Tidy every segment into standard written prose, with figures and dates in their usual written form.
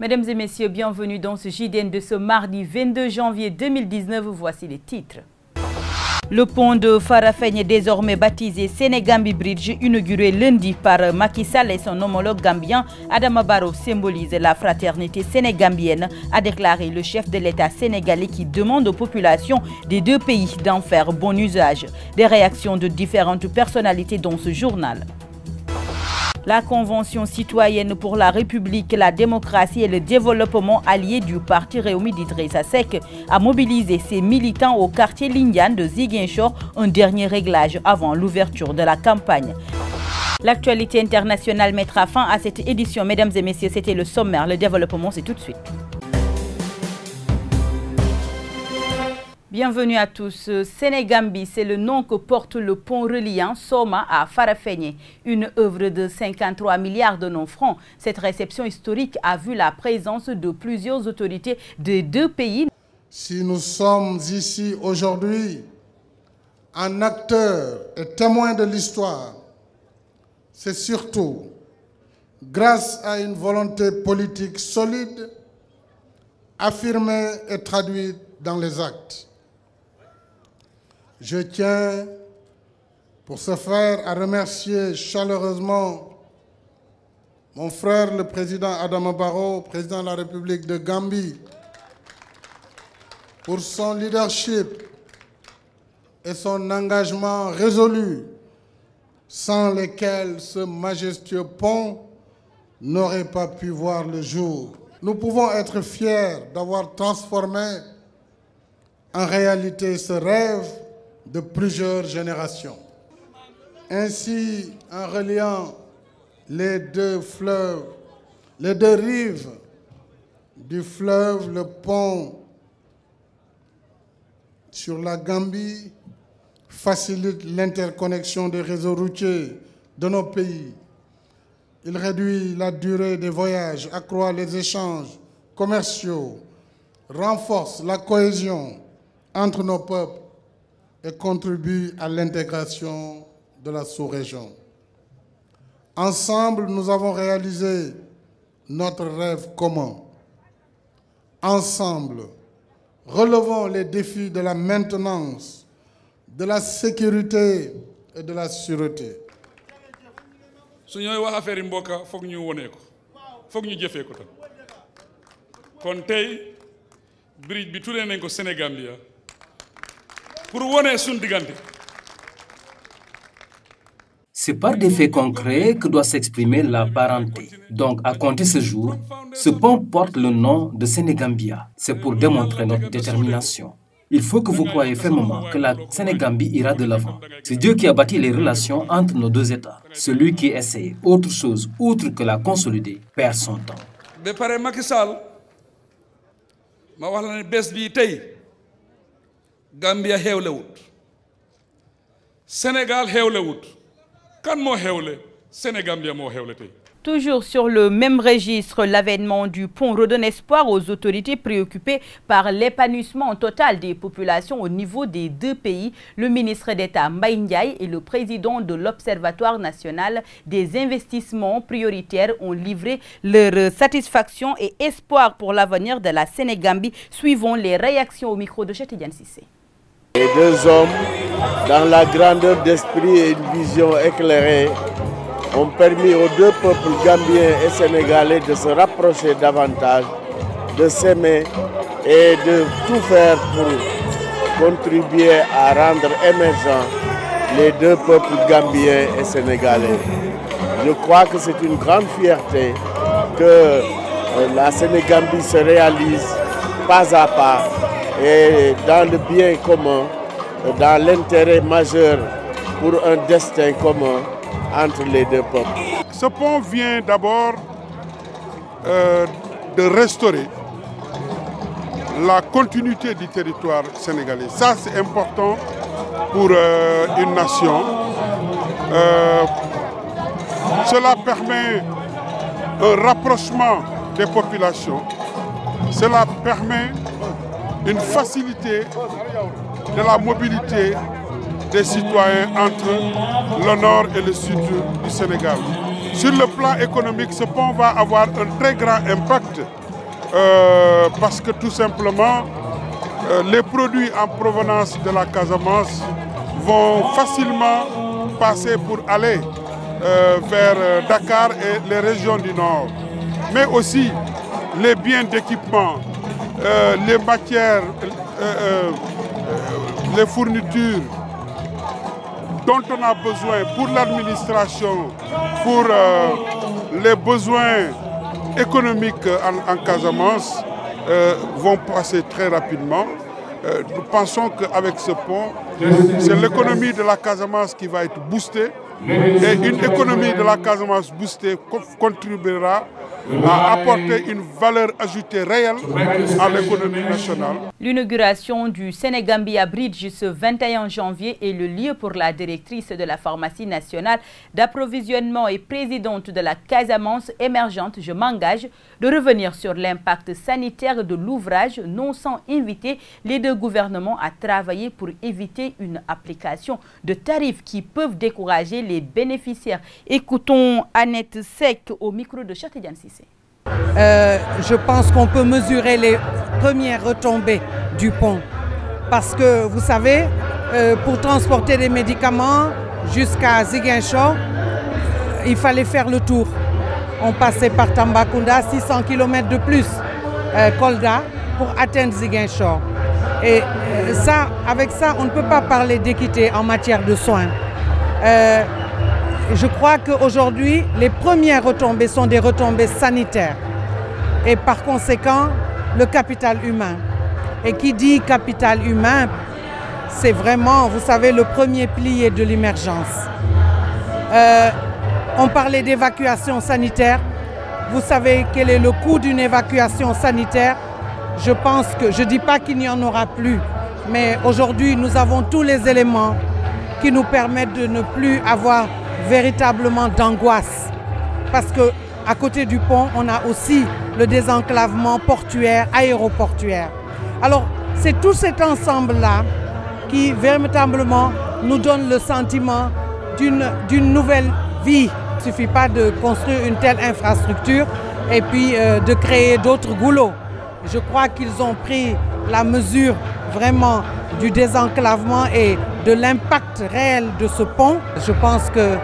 Mesdames et messieurs, bienvenue dans ce JDN de ce mardi 22 janvier 2019. Voici les titres. Le pont de Farafenni est désormais baptisé Sénégambie Bridge, inauguré lundi par Macky Sall et son homologue gambien Adama Barrow, symbolise la fraternité sénégambienne, a déclaré le chef de l'État sénégalais qui demande aux populations des deux pays d'en faire bon usage. Des réactions de différentes personnalités dans ce journal. La Convention citoyenne pour la République, la démocratie et le développement allié du parti Réumi d'Idrissa Seck a mobilisé ses militants au quartier Lindiane de Ziguinchor, un dernier réglage avant l'ouverture de la campagne. L'actualité internationale mettra fin à cette édition. Mesdames et messieurs, c'était le sommaire. Le développement, c'est tout de suite. Bienvenue à tous. Sénégambie, c'est le nom que porte le pont reliant Soma à Farafenni, une œuvre de 53 milliards de francs. Cette réception historique a vu la présence de plusieurs autorités des deux pays. Si nous sommes ici aujourd'hui, un acteur et témoin de l'histoire, c'est surtout grâce à une volonté politique solide, affirmée et traduite dans les actes. Je tiens, pour ce faire, à remercier chaleureusement mon frère, le président Adama Barrow, président de la République de Gambie, pour son leadership et son engagement résolu, sans lesquels ce majestueux pont n'aurait pas pu voir le jour. Nous pouvons être fiers d'avoir transformé en réalité ce rêve de plusieurs générations. Ainsi, en reliant les deux fleuves, les deux rives du fleuve, le pont sur la Gambie facilite l'interconnexion des réseaux routiers de nos pays. Il réduit la durée des voyages, accroît les échanges commerciaux, renforce la cohésion entre nos peuples et contribue à l'intégration de la sous-région. Ensemble, nous avons réalisé notre rêve commun. Ensemble, relevons les défis de la maintenance, de la sécurité et de la sûreté. su ñooy wax affaire yi mbokk foog ñu wone ko foog ñu jëfee ko tam kon tey bridge bi tuddee nañ ko Sénégambia pour wone suñu diggante. C'est par des faits concrets que doit s'exprimer la parenté. Donc, à compter ce jour, ce pont porte le nom de Sénégambia. C'est pour démontrer notre détermination. Il faut que vous croyiez fermement que la Sénégambie ira de l'avant. C'est Dieu qui a bâti les relations entre nos deux États. Celui qui essaie autre chose, outre que la consolider, perd son temps. ba pare Macky Sall ma wax la ne bés bii tey Gambia xewlewut Sénégal xewlewut kan moo xewle Sénégambia moo xewle tey. Toujours sur le même registre, l'avènement du pont redonne espoir aux autorités préoccupées par l'épanouissement total des populations au niveau des deux pays. Le ministre d'État Mbaye Ndiaye et le président de l'Observatoire national des investissements prioritaires ont livré leur satisfaction et espoir pour l'avenir de la Sénégambie. Suivons les réactions au micro de Chetidiane Sissé. Les deux hommes, dans la grandeur d'esprit et une vision éclairée, ont permis aux deux peuples gambiens et sénégalais de se rapprocher davantage, de s'aimer et de tout faire pour contribuer à rendre émergents les deux peuples gambiens et sénégalais. Je crois que c'est une grande fierté que la Sénégambie se réalise pas à pas et dans le bien commun, dans l'intérêt majeur pour un destin commun entre les deux peuples. Ce pont vient d'abord de restaurer la continuité du territoire sénégalais. Ça, c'est important pour une nation. Cela permet un rapprochement des populations. Cela permet une facilité de la mobilité des citoyens entre le nord et le sud du Sénégal. Sur le plan économique, ce pont va avoir un très grand impact parce que tout simplement, les produits en provenance de la Casamance vont facilement passer pour aller vers Dakar et les régions du Nord. Mais aussi les biens d'équipement, les matières, les fournitures dont on a besoin pour l'administration, pour les besoins économiques en Casamance vont passer très rapidement. Nous pensons qu'avec ce pont, c'est l'économie de la Casamance qui va être boostée et une économie de la Casamance boostée contribuera à apporter une valeur ajoutée réelle à l'économie nationale. L'inauguration du Sénégambia Bridge ce 21 janvier est le lieu pour la directrice de la pharmacie nationale d'approvisionnement et présidente de la Casamance émergente, je m'engage, de revenir sur l'impact sanitaire de l'ouvrage, non sans inviter les deux gouvernements à travailler pour éviter une application de tarifs qui peuvent décourager les bénéficiaires. Écoutons Annette Seck au micro de Chatidiane Cissé. Je pense qu'on peut mesurer les premières retombées du pont. Parce que, vous savez, pour transporter des médicaments jusqu'à Ziguinchor, il fallait faire le tour. On passait par Tambacounda, 600 km de plus, Kolda, pour atteindre Ziguinchor. Et ça, avec ça, on ne peut pas parler d'équité en matière de soins. Je crois qu'aujourd'hui, les premières retombées sont des retombées sanitaires. Et par conséquent, le capital humain. Et qui dit capital humain, c'est vraiment, vous savez, le premier pilier de l'émergence. On parlait d'évacuation sanitaire. Vous savez quel est le coût d'une évacuation sanitaire? Je pense que, je ne dis pas qu'il n'y en aura plus, mais aujourd'hui, nous avons tous les éléments qui nous permettent de ne plus avoir véritablement d'angoisse. Parce qu'à côté du pont, on a aussi le désenclavement portuaire, aéroportuaire. Alors, c'est tout cet ensemble-là qui véritablement nous donne le sentiment d'une nouvelle vie. Il ne suffit pas de construire une telle infrastructure et puis de créer d'autres goulots. Je crois qu'ils ont pris la mesure vraiment du désenclavement et de l'impact réel de ce pont. Je pense que,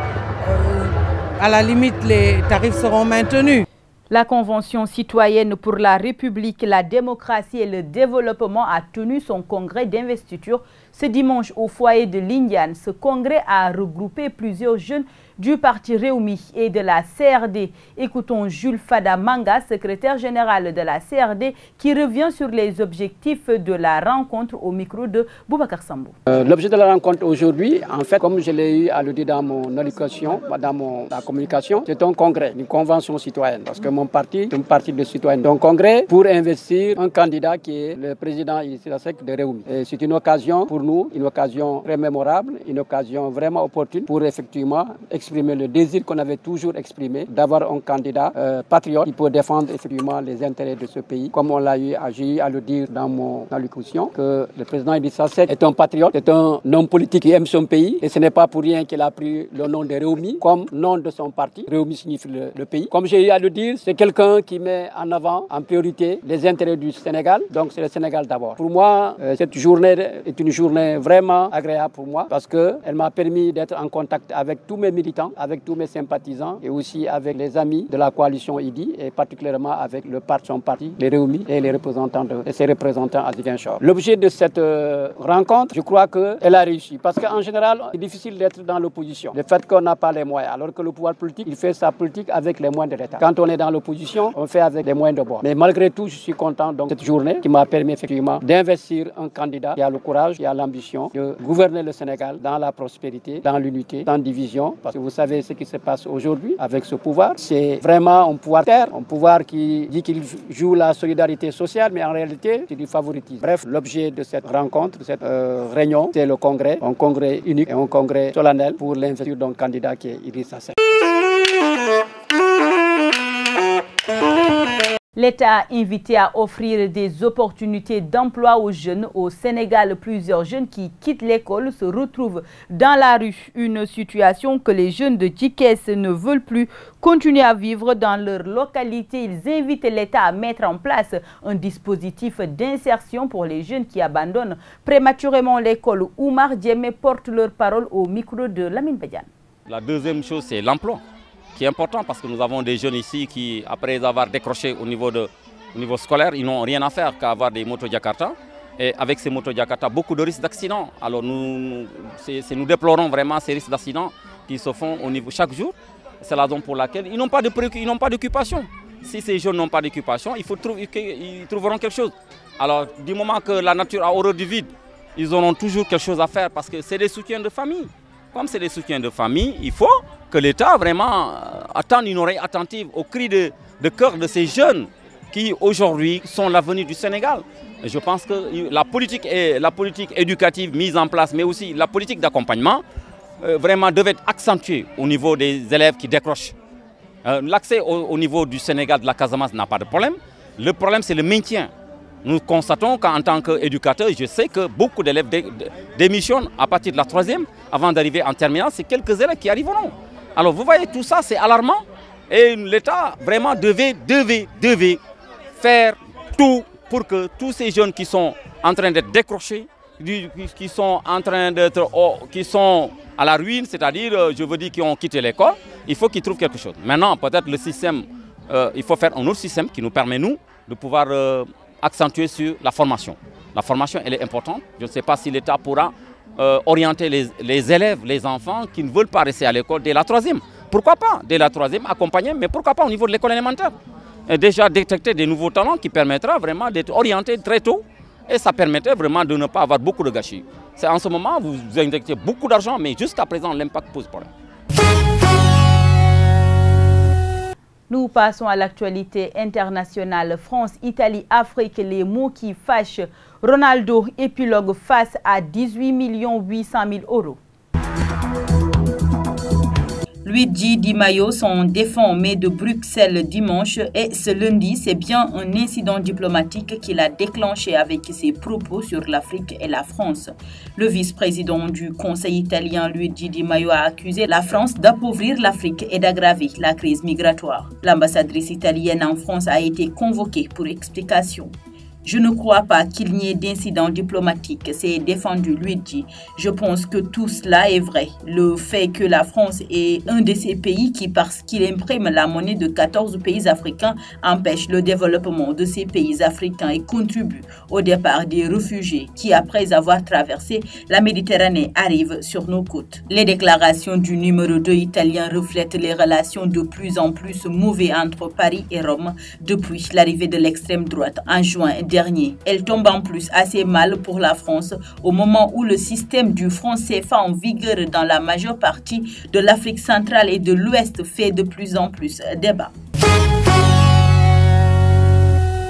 à la limite, les tarifs seront maintenus. La Convention citoyenne pour la République, la démocratie et le développement a tenu son congrès d'investiture ce dimanche au foyer de l'Indiane. Ce congrès a regroupé plusieurs jeunes du parti Rewmi et de la CRD. Écoutons Jules Fada Manga, secrétaire général de la CRD, qui revient sur les objectifs de la rencontre au micro de Boubacar Sambou. L'objet de la rencontre aujourd'hui, en fait, comme je l'ai eu à le dire dans mon allocution, dans la communication, c'est un congrès, une convention citoyenne. Parce que mon parti est un parti de citoyens. Donc, un congrès pour investir un candidat qui est le président Idrissa Seck de Rewmi. C'est une occasion pour nous, une occasion très mémorable, une occasion vraiment opportune pour effectivement exprimer le désir qu'on avait toujours exprimé d'avoir un candidat patriote qui peut défendre effectivement les intérêts de ce pays. Comme on l'a eu à le dire dans mon allocution, que le président Idrissa Seck est un patriote, est un homme politique qui aime son pays et ce n'est pas pour rien qu'il a pris le nom de Rewmi comme nom de son parti. Rewmi signifie le pays. Comme j'ai eu à le dire, c'est quelqu'un qui met en avant, en priorité, les intérêts du Sénégal. Donc c'est le Sénégal d'abord. Pour moi, cette journée est une journée vraiment agréable pour moi parce qu'elle m'a permis d'être en contact avec tous mes militants, avec tous mes sympathisants et aussi avec les amis de la coalition IDI et particulièrement avec son parti, les Rewmi et les représentants ses représentants à Ziguinchor. L'objet de cette rencontre, je crois qu'elle a réussi parce qu'en général, c'est difficile d'être dans l'opposition. Le fait qu'on n'a pas les moyens, alors que le pouvoir politique, il fait sa politique avec les moyens de l'État. Quand on est dans l'opposition, on fait avec les moyens de bord. Mais malgré tout, je suis content de cette journée qui m'a permis effectivement d'investir un candidat qui a le courage, qui a l'ambition de gouverner le Sénégal dans la prospérité, dans l'unité, sans division. Parce que vous savez ce qui se passe aujourd'hui avec ce pouvoir. C'est vraiment un pouvoir terre, un pouvoir qui dit qu'il joue la solidarité sociale, mais en réalité, c'est du favoritisme. Bref, l'objet de cette rencontre, de cette réunion, c'est le congrès, un congrès unique et un congrès solennel pour l'investiture d'un candidat qui est Idrissa Seck. L'État a invité à offrir des opportunités d'emploi aux jeunes. Au Sénégal, plusieurs jeunes qui quittent l'école se retrouvent dans la rue. Une situation que les jeunes de Djikès ne veulent plus continuer à vivre dans leur localité. Ils invitent l'État à mettre en place un dispositif d'insertion pour les jeunes qui abandonnent prématurément l'école. Oumar Djemé porte leur parole au micro de Lamine Badiane. La deuxième chose, c'est l'emploi, qui est important parce que nous avons des jeunes ici qui, après avoir décroché au niveau scolaire, ils n'ont rien à faire qu'avoir des motos Jakarta. Et avec ces motos Jakarta, beaucoup de risques d'accident. Alors nous déplorons vraiment ces risques d'accident qui se font au niveau chaque jour. C'est la raison pour laquelle ils n'ont pas d'occupation. Si ces jeunes n'ont pas d'occupation, ils trouveront quelque chose. Alors du moment que la nature a horreur du vide, ils auront toujours quelque chose à faire parce que c'est des soutiens de famille. Comme c'est des soutiens de famille, il faut que l'État vraiment attende une oreille attentive au cri de cœur de ces jeunes qui aujourd'hui sont l'avenir du Sénégal. Et je pense que la politique éducative mise en place, mais aussi la politique d'accompagnement, vraiment devait être accentuée au niveau des élèves qui décrochent. L'accès au niveau du Sénégal, de la Casamance, n'a pas de problème. Le problème, c'est le maintien. Nous constatons qu'en tant qu'éducateur, je sais que beaucoup d'élèves démissionnent à partir de la 3e avant d'arriver en terminale. C'est quelques élèves qui arriveront. Alors vous voyez, tout ça, c'est alarmant. Et l'État vraiment devait faire tout pour que tous ces jeunes qui sont en train d'être décrochés, qui sont à la ruine, c'est-à-dire, je veux dire, qui ont quitté l'école, il faut qu'ils trouvent quelque chose. Maintenant, peut-être le système, il faut faire un autre système qui nous permet, nous, de pouvoir accentuer sur la formation. La formation, elle est importante. Je ne sais pas si l'État pourra orienter les élèves, les enfants qui ne veulent pas rester à l'école dès la 3e. Pourquoi pas dès la 3e, accompagner, mais pourquoi pas au niveau de l'école élémentaire. Et déjà détecter des nouveaux talents qui permettra vraiment d'être orientés très tôt. Et ça permettrait vraiment de ne pas avoir beaucoup de gâchis. En ce moment, vous injectez beaucoup d'argent, mais jusqu'à présent, l'impact pose problème. Nous passons à l'actualité internationale. France, Italie, Afrique, les mots qui fâchent. Ronaldo, épilogue face à 18 800 000 €. Luigi Di Maio, son défunt de Bruxelles dimanche, et ce lundi, c'est bien un incident diplomatique qu'il a déclenché avec ses propos sur l'Afrique et la France. Le vice-président du Conseil italien, Luigi Di Maio, a accusé la France d'appauvrir l'Afrique et d'aggraver la crise migratoire. L'ambassadrice italienne en France a été convoquée pour explication. Je ne crois pas qu'il n'y ait d'incident diplomatique, s'est défendu Luigi. Je pense que tout cela est vrai. Le fait que la France est un de ces pays qui, parce qu'il imprime la monnaie de 14 pays africains, empêche le développement de ces pays africains et contribue au départ des réfugiés qui, après avoir traversé la Méditerranée, arrivent sur nos côtes. Les déclarations du numéro 2 italien reflètent les relations de plus en plus mauvaises entre Paris et Rome depuis l'arrivée de l'extrême droite en juin dernier. Elle tombe en plus assez mal pour la France au moment où le système du franc CFA en vigueur dans la majeure partie de l'Afrique centrale et de l'Ouest fait de plus en plus débat.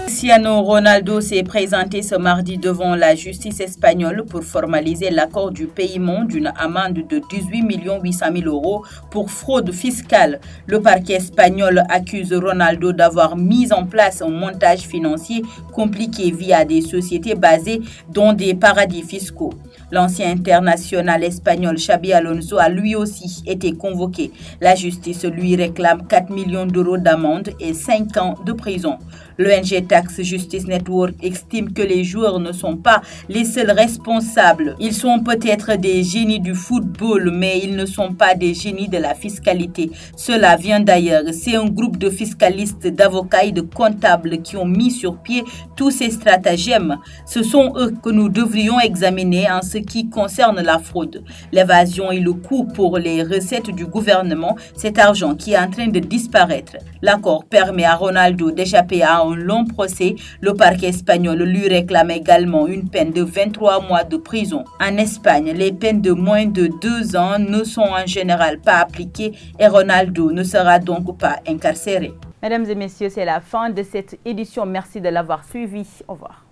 Cristiano Ronaldo s'est présenté ce mardi devant la justice espagnole pour formaliser l'accord du paiement d'une amende de 18 800 000 € pour fraude fiscale. Le parquet espagnol accuse Ronaldo d'avoir mis en place un montage financier compliqué via des sociétés basées dans des paradis fiscaux. L'ancien international espagnol Xabi Alonso a lui aussi été convoqué. La justice lui réclame 4 millions d'euros d'amende et 5 ans de prison. L'ONG Tax Justice Network estime que les joueurs ne sont pas les seuls responsables. Ils sont peut-être des génies du football, mais ils ne sont pas des génies de la fiscalité. Cela vient d'ailleurs. C'est un groupe de fiscalistes, d'avocats et de comptables qui ont mis sur pied tous ces stratagèmes. Ce sont eux que nous devrions examiner en ce qui concerne la fraude, l'évasion et le coût pour les recettes du gouvernement, cet argent qui est en train de disparaître. L'accord permet à Ronaldo d'échapper à un long procès. Le parquet espagnol lui réclame également une peine de 23 mois de prison. En Espagne, les peines de moins de 2 ans ne sont en général pas appliquées et Ronaldo ne sera donc pas incarcéré. Mesdames et messieurs, c'est la fin de cette édition. Merci de l'avoir suivi. Au revoir.